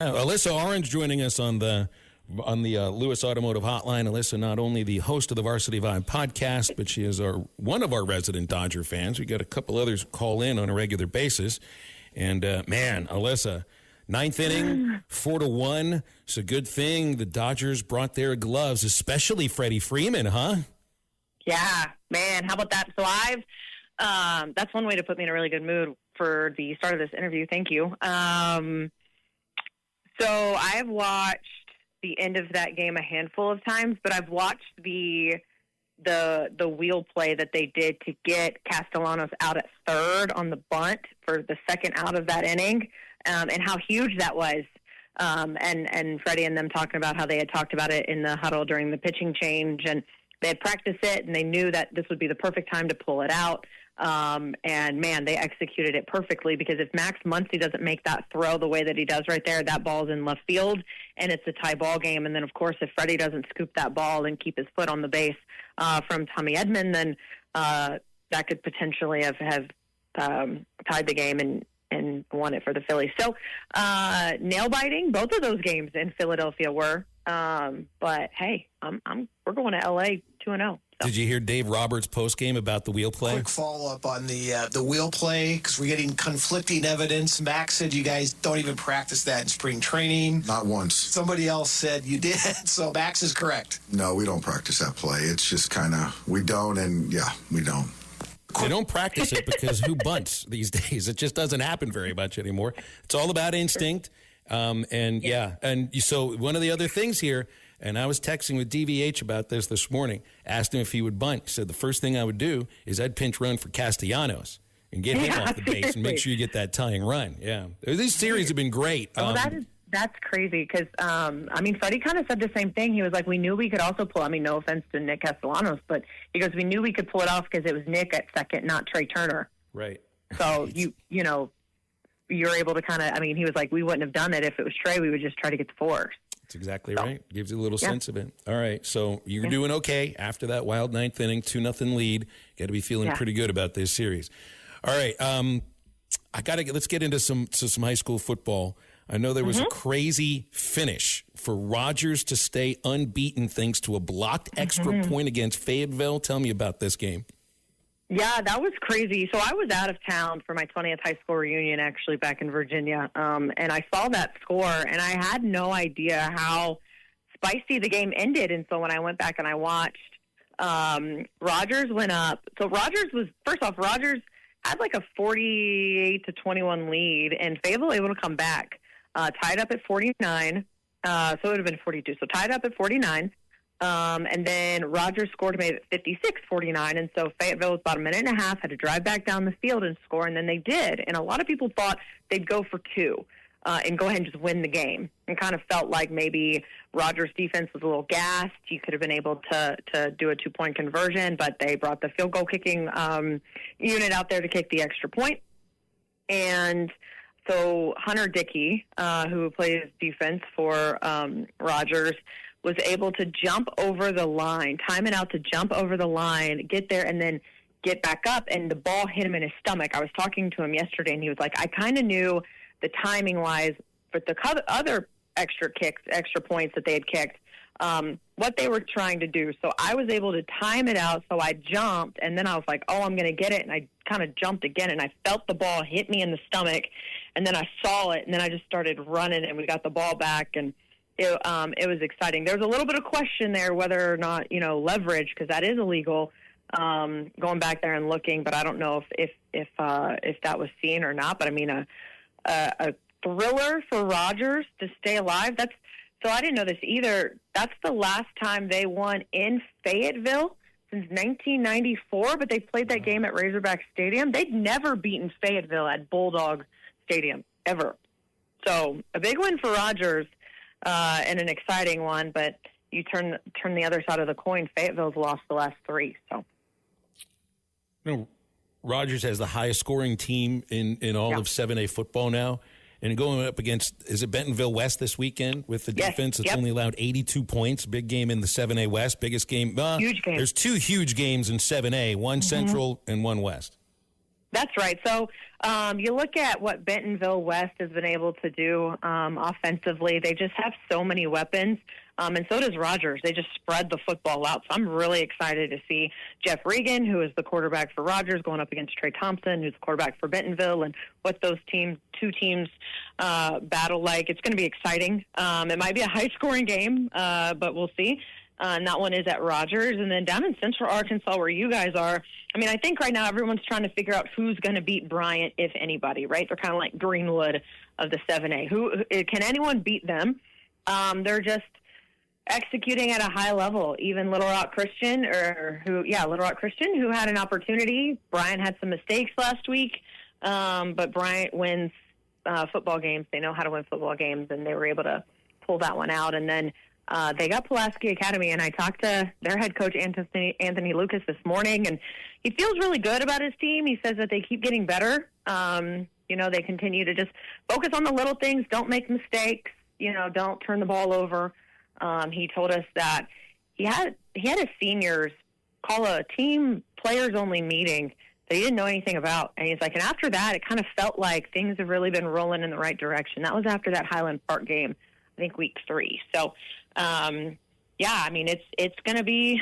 Alyssa Orange joining us on the Lewis Automotive Hotline. Alyssa, not only the host of the Varsity Vibe podcast, but she is one of our resident Dodger fans. We got a couple others call in on a regular basis. And, man, Alyssa, ninth inning, 4-1. It's a good thing the Dodgers brought their gloves, especially Freddie Freeman, huh? Yeah, man, how about that? So that's one way to put me in a really good mood for the start of this interview. Thank you. So I've watched the end of that game a handful of times, but I've watched the wheel play that they did to get Castellanos out at third on the bunt for the second out of that inning, and how huge that was. And Freddie and them talking about how they had talked about it in the huddle during the pitching change, and they had practiced it, and they knew that this would be the perfect time to pull it out. And, man, they executed it perfectly, because if Max Muncy doesn't make that throw the way that he does right there, that ball's in left field, and it's a tie ball game. And then, of course, if Freddie doesn't scoop that ball and keep his foot on the base from Tommy Edman, then that could potentially have tied the game and won it for the Phillies. So nail-biting, both of those games in Philadelphia were. But, hey, we're going to L.A. 2-0. Did you hear Dave Roberts' postgame about the wheel play? Quick follow-up on the wheel play, because we're getting conflicting evidence. Max said you guys don't even practice that in spring training. Not once. Somebody else said you did, so Max is correct. No, we don't practice that play. It's just kind of, we don't, and yeah, we don't. They don't practice it because who bunts these days? It just doesn't happen very much anymore. It's all about instinct. So one of the other things here, and I was texting with DVH about this morning, asked him if he would bunt. He said the first thing I would do is I'd pinch run for Castellanos and get him off the base and make sure you get that tying run. Yeah. These series have been great. Well, that's crazy, because, Freddie kind of said the same thing. He was like, we knew we could also pull, no offense to Nick Castellanos, but he goes, we knew we could pull it off because it was Nick at second, not Trey Turner. Right. So, you're able to kind of, he was like, we wouldn't have done it if it was Trey. We would just try to get the fours. That's exactly right. Gives you a little sense of it. All right, so you're doing okay after that wild ninth inning, 2-0 lead. Got to be feeling pretty good about this series. All right, let's get into some high school football. I know there was a crazy finish for Rogers to stay unbeaten thanks to a blocked extra point against Fayetteville. Tell me about this game. Yeah, that was crazy. So I was out of town for my 20th high school reunion, actually, back in Virginia, and I saw that score, and I had no idea how spicy the game ended. And so when I went back and I watched, Rogers went up. So Rogers had like a 48-21 lead, and Fayetteville able to come back, tied up at 49. So it would have been 42. So tied up at 49. And then Rogers scored made it 56-49, and so Fayetteville was about a minute and a half, had to drive back down the field and score, and then they did. And a lot of people thought they'd go for two and go ahead and just win the game, and kind of felt like maybe Rogers' defense was a little gassed. You could have been able to do a two-point conversion, but they brought the field goal kicking unit out there to kick the extra point. And so Hunter Dickey, who plays defense for Rogers, was able to jump over the line, time it out to jump over the line, get there, and then get back up, and the ball hit him in his stomach. I was talking to him yesterday, and he was like, I kind of knew the timing-wise, but the other extra points that they had kicked, what they were trying to do. So I was able to time it out, so I jumped, and then I was like, I'm going to get it, and I kind of jumped again, and I felt the ball hit me in the stomach, and then I saw it, and then I just started running, and we got the ball back, and it was exciting. There was a little bit of question there whether or not, leverage, because that is illegal, going back there and looking, but I don't know if that was seen or not. But a thriller for Rogers to stay alive. So I didn't know this either. That's the last time they won in Fayetteville since 1994, but they played that game at Razorbacks Stadium. They'd never beaten Fayetteville at Bulldog Stadium, ever. So a big win for Rogers. And an exciting one, but you turn the other side of the coin. Fayetteville's lost the last three. So, Rogers has the highest scoring team in all of 7A football now, and going up against, is it Bentonville West this weekend with the defense that's only allowed 82 points. Big game in the 7A West, biggest game. Huge game. There's two huge games in 7A, one Central and one West. That's right. So you look at what Bentonville West has been able to do offensively. They just have so many weapons, and so does Rogers. They just spread the football out. So I'm really excited to see Jeff Regan, who is the quarterback for Rogers, going up against Trey Thompson, who's the quarterback for Bentonville, and what those two teams battle like. It's going to be exciting. It might be a high-scoring game, but we'll see. And that one is at Rogers. And then down in Central Arkansas, where you guys are, I mean, I think right now everyone's trying to figure out who's going to beat Bryant, if anybody, right? They're kind of like Greenwood of the 7A. Can anyone beat them? They're just executing at a high level. Even Little Rock Christian, who had an opportunity. Bryant had some mistakes last week, but Bryant wins football games. They know how to win football games, and they were able to pull that one out. And then they got Pulaski Academy, and I talked to their head coach, Anthony Lucas, this morning, and he feels really good about his team. He says that they keep getting better. They continue to just focus on the little things, don't make mistakes, don't turn the ball over. He told us that he had his seniors call a team players-only meeting that he didn't know anything about. And he's like, and after that, it kind of felt like things have really been rolling in the right direction. That was after that Highland Park game, I think week 3. So, it's going to be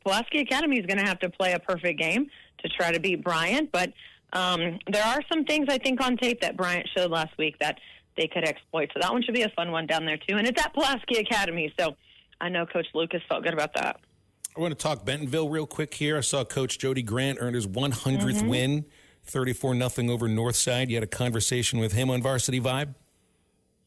Pulaski Academy is going to have to play a perfect game to try to beat Bryant. But there are some things I think on tape that Bryant showed last week that they could exploit. So that one should be a fun one down there too. And it's at Pulaski Academy. So I know Coach Lucas felt good about that. I want to talk Bentonville real quick here. I saw Coach Jody Grant earn his 100th win, 34-0 over Northside. You had a conversation with him on Varsity Vibe?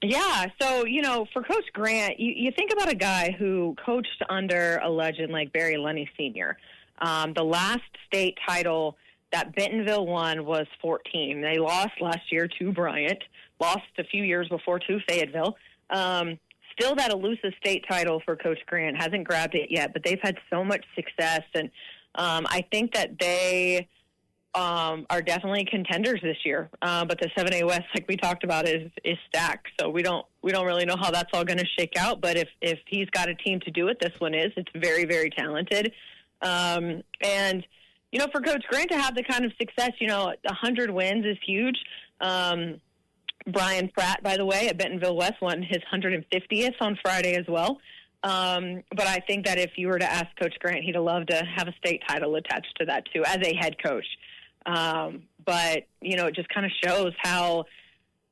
Yeah, so, for Coach Grant, you think about a guy who coached under a legend like Barry Lenny Sr. The last state title that Bentonville won was 14. They lost last year to Bryant, lost a few years before to Fayetteville. Still that Alyssa state title for Coach Grant. Hasn't grabbed it yet, but they've had so much success, and I think that they are definitely contenders this year. But the 7A West, like we talked about, is stacked. So we don't really know how that's all going to shake out. But if he's got a team to do it, this one is. It's very, very talented. And for Coach Grant to have the kind of success, 100 wins is huge. Brian Pratt, by the way, at Bentonville West won his 150th on Friday as well. But I think that if you were to ask Coach Grant, he'd love to have a state title attached to that too, as a head coach. But it just kind of shows how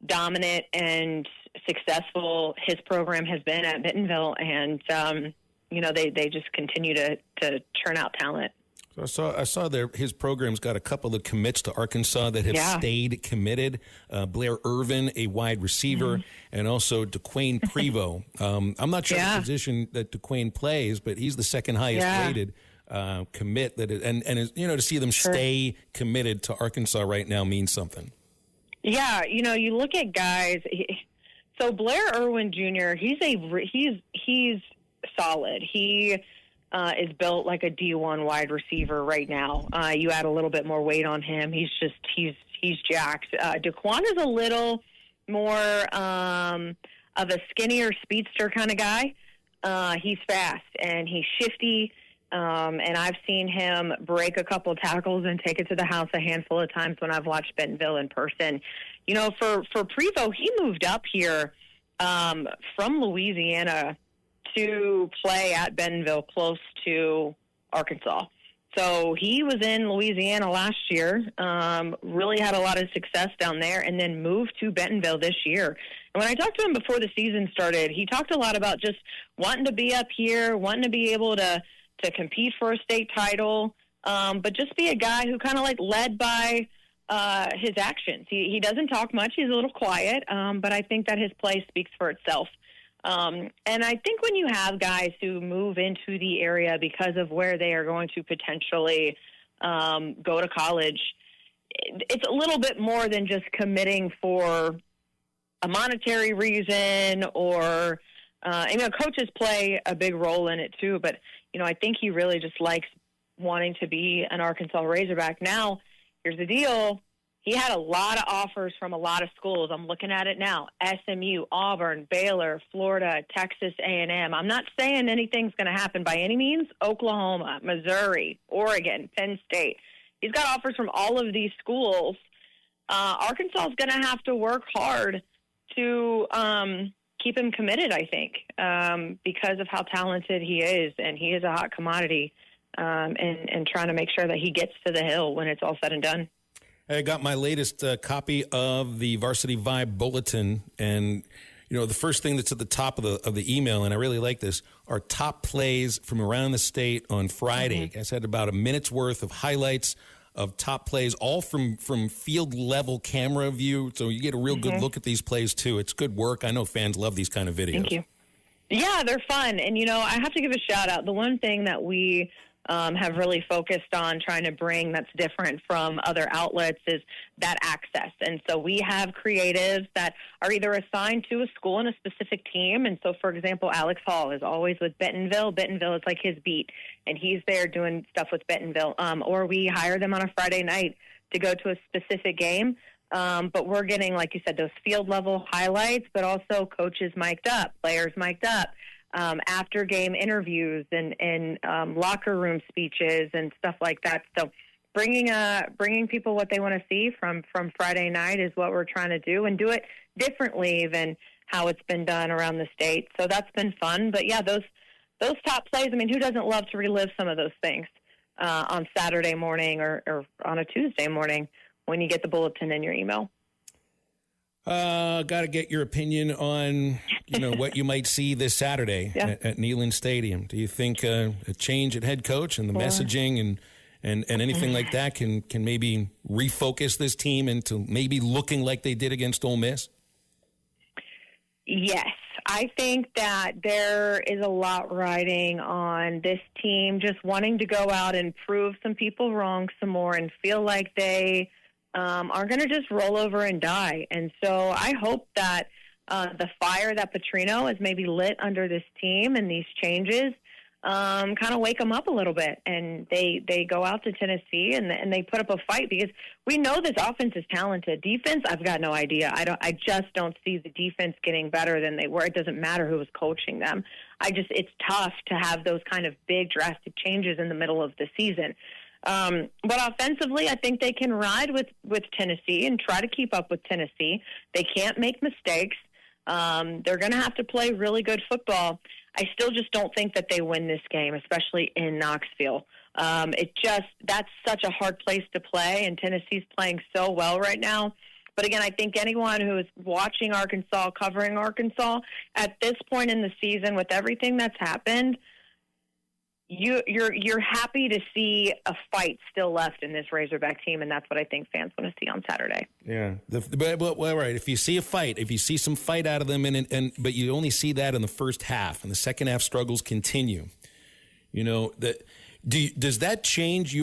dominant and successful his program has been at Bentonville. And, they just continue to churn out talent. So I saw his program's got a couple of commits to Arkansas that have stayed committed. Blair Irvin, a wide receiver, and also DeQuayne Prevost. I'm not sure the position that DeQuayne plays, but he's the second highest rated commit. To see them stay committed to Arkansas right now means something. Yeah, you look at guys. So Blair Irvin Jr. He's solid. He is built like a D1 wide receiver right now. You add a little bit more weight on him. He's jacked. DeQuan is a little more of a skinnier speedster kind of guy. He's fast and he's shifty. And I've seen him break a couple tackles and take it to the house a handful of times when I've watched Bentonville in person. For Prevost, he moved up here from Louisiana to play at Bentonville close to Arkansas. So he was in Louisiana last year, really had a lot of success down there, and then moved to Bentonville this year. And when I talked to him before the season started, he talked a lot about just wanting to be up here, wanting to be able to compete for a state title, but just be a guy who kind of led by his actions. He doesn't talk much. He's a little quiet, but I think that his play speaks for itself. And I think when you have guys who move into the area because of where they are going to potentially go to college, it's a little bit more than just committing for a monetary reason or, coaches play a big role in it too. But, I think he really just likes wanting to be an Arkansas Razorback. Now, here's the deal. He had a lot of offers from a lot of schools. I'm looking at it now. SMU, Auburn, Baylor, Florida, Texas A&M. I'm not saying anything's going to happen by any means. Oklahoma, Missouri, Oregon, Penn State. he's got offers from all of these schools. Arkansas is going to have to work hard to keep him committed, I think, because of how talented he is, and he is a hot commodity, and trying to make sure that he gets to the Hill when it's all said and done. I got my latest copy of the Varsity Vibe Bulletin, and the first thing that's at the top of the email, and I really like this, are top plays from around the state on Friday. I had about a minute's worth of highlights of top plays, all from field level camera view, so you get a real good look at these plays too. It's good work. I know fans love these kind of videos. Thank you. Yeah, they're fun, and I have to give a shout out. The one thing that we have really focused on trying to bring that's different from other outlets is that access. And so we have creatives that are either assigned to a school and a specific team. And so, for example, Alex Hall is always with Bentonville. Bentonville is like his beat, and he's there doing stuff with Bentonville. Or we hire them on a Friday night to go to a specific game. But we're getting, like you said, those field-level highlights, but also coaches mic'd up, players mic'd up. After game interviews and locker room speeches and stuff like that. So bringing people what they want to see from Friday night is what we're trying to do, and do it differently than how it's been done around the state. So that's been fun. But yeah, those top plays, I mean, who doesn't love to relive some of those things on Saturday morning or on a Tuesday morning when you get the bulletin in your email? Got to get your opinion on, what you might see this Saturday at Neyland Stadium. Do you think a change at head coach and the messaging and anything like that can maybe refocus this team into maybe looking like they did against Ole Miss? Yes. I think that there is a lot riding on this team just wanting to go out and prove some people wrong some more and feel like they are going to just roll over and die. And so I hope that the fire that Petrino has maybe lit under this team and these changes kind of wake them up a little bit, and they go out to Tennessee and they put up a fight, because we know this offense is talented. Defense, I've got no idea. I just don't see the defense getting better than they were. It doesn't matter who was coaching them. It's tough to have those kind of big drastic changes in the middle of the season. But offensively, I think they can ride with Tennessee and try to keep up with Tennessee. They can't make mistakes. They're going to have to play really good football. I still just don't think that they win this game, especially in Knoxville. That's such a hard place to play, and Tennessee's playing so well right now. But again, I think anyone who is watching Arkansas, covering Arkansas at this point in the season with everything that's happened, you're happy to see a fight still left in this Razorback team, and that's what I think fans want to see on Saturday. Yeah, well, right. If you see a fight, if you see some fight out of them, but you only see that in the first half, and the second half struggles continue, does that change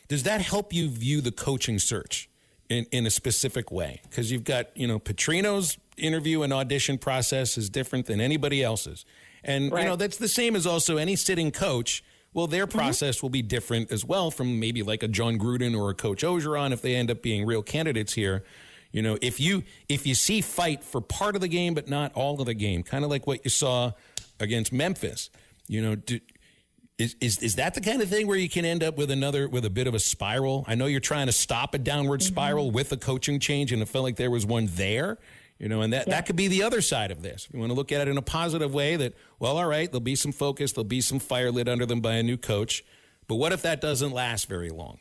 does that help you view the coaching search in a specific way? Because you've got, Petrino's interview and audition process is different than anybody else's. And, right. That's the same as also any sitting coach. Well, their process will be different as well from maybe like a John Gruden or a Coach Ogeron if they end up being real candidates here. If you see fight for part of the game but not all of the game, kind of like what you saw against Memphis, is that the kind of thing where you can end up with a bit of a spiral? I know you're trying to stop a downward spiral with a coaching change, and it felt like there was one there. And that could be the other side of this. You want to look at it in a positive way that, well, all right, there'll be some focus, there'll be some fire lit under them by a new coach. But what if that doesn't last very long?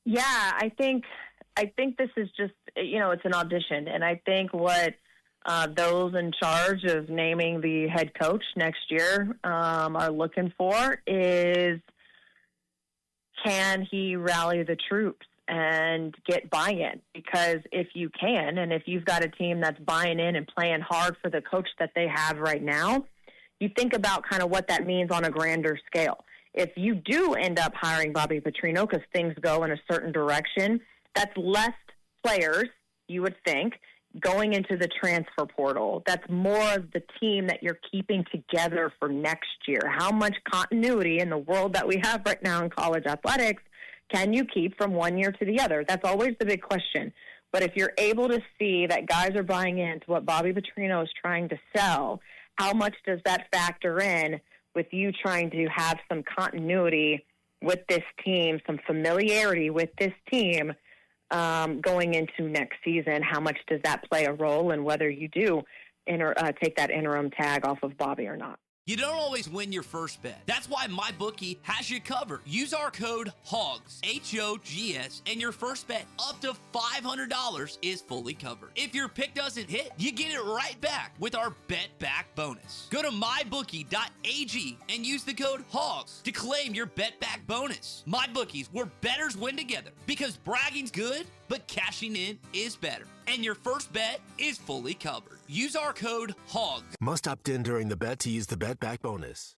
Yeah, I think this is just, it's an audition. And I think what those in charge of naming the head coach next year are looking for is, can he rally the troops and get buy-in? Because if you can, and if you've got a team that's buying in and playing hard for the coach that they have right now, you think about kind of what that means on a grander scale. If you do end up hiring Bobby Petrino because things go in a certain direction, that's less players, you would think, going into the transfer portal. That's more of the team that you're keeping together for next year. How much continuity in the world that we have right now in college athletics can you keep from one year to the other? That's always the big question. But if you're able to see that guys are buying into what Bobby Petrino is trying to sell, how much does that factor in with you trying to have some continuity with this team, some familiarity with this team going into next season. How much does that play a role in whether you do take that interim tag off of Bobby or not? You don't always win your first bet. That's why MyBookie has you covered. Use our code HOGS, H-O-G-S, and your first bet up to $500 is fully covered. If your pick doesn't hit, you get it right back with our Bet Back bonus. Go to mybookie.ag and use the code HOGS to claim your Bet Back bonus. MyBookie's, where bettors win together, because bragging's good, but cashing in is better. And your first bet is fully covered. Use our code HOGS. Must opt in during the bet to use the Bet Back bonus.